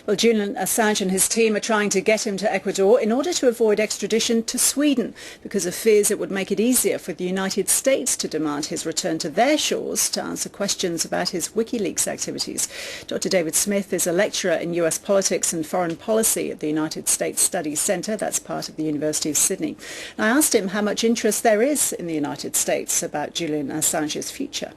Well, Julian Assange and his team are trying to get him to Ecuador in order to avoid extradition to Sweden because of fears it would make it easier for the United States to demand his return to their shores to answer questions about his Wikileaks activities. Dr. David Smith is a lecturer in US politics and foreign policy at the United States Studies Centre, that's part of the University of Sydney. And I asked him how much interest there is in the United States about Julian Assange's future.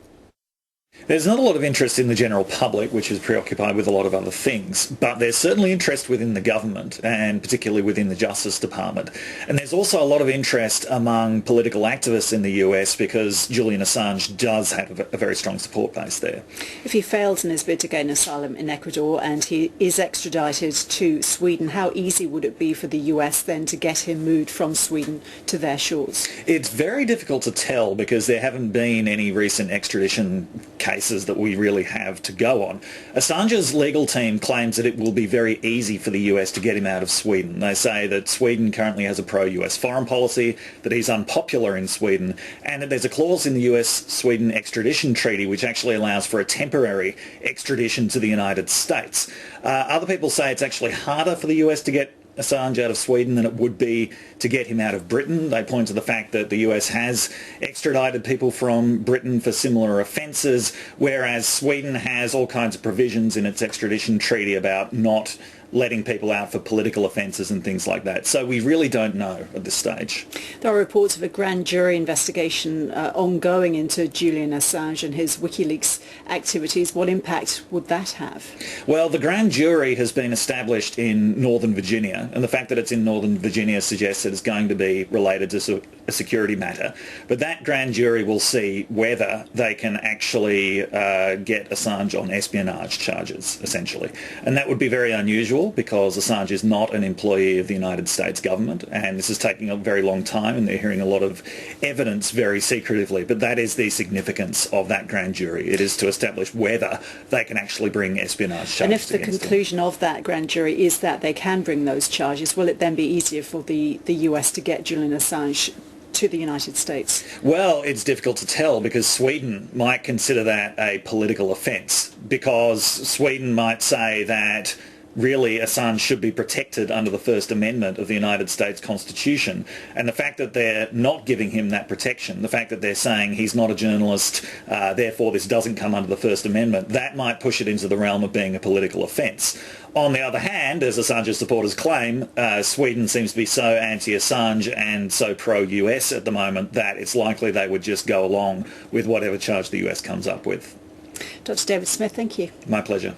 There's not a lot of interest in the general public, which is preoccupied with a lot of other things, but there's certainly interest within the government and particularly within the Justice Department. And there's also a lot of interest among political activists in the US because Julian Assange does have a very strong support base there. If he fails in his bid to gain asylum in Ecuador and he is extradited to Sweden, how easy would it be for the US then to get him moved from Sweden to their shores? It's very difficult to tell because there haven't been any recent extradition cases that we really have to go on. Assange's legal team claims that it will be very easy for the US to get him out of Sweden. They say that Sweden currently has a pro-US foreign policy, that he's unpopular in Sweden, and that there's a clause in the US-Sweden extradition treaty which actually allows for a temporary extradition to the United States. Other people say it's actually harder for the US to get Assange out of Sweden than it would be to get him out of Britain. They point to the fact that the US has extradited people from Britain for similar offences, whereas Sweden has all kinds of provisions in its extradition treaty about not letting people out for political offences and things like that. So we really don't know at this stage. There are reports of a grand jury investigation ongoing into Julian Assange and his Wikileaks activities. What impact would that have? Well, the grand jury has been established in Northern Virginia, and the fact that it's in Northern Virginia suggests that it's going to be related to a security matter. But that grand jury will see whether they can actually get Assange on espionage charges, essentially. And that would be very unusual because Assange is not an employee of the United States government, and this is taking a very long time and they're hearing a lot of evidence very secretively. But that is the significance of that grand jury. It is to establish whether they can actually bring espionage charges. And if the against conclusion of that grand jury is that they can bring those charges, will it then be easier for the US to get Julian Assange to the United States? Well, it's difficult to tell because Sweden might consider that a political offence, because Sweden might say that really Assange should be protected under the First Amendment of the United States Constitution. And the fact that they're not giving him that protection, the fact that they're saying he's not a journalist, therefore this doesn't come under the First Amendment, that might push it into the realm of being a political offence. On the other hand, as Assange's supporters claim, Sweden seems to be so anti-Assange and so pro-US at the moment that it's likely they would just go along with whatever charge the US comes up with. Dr. David Smith, thank you. My pleasure.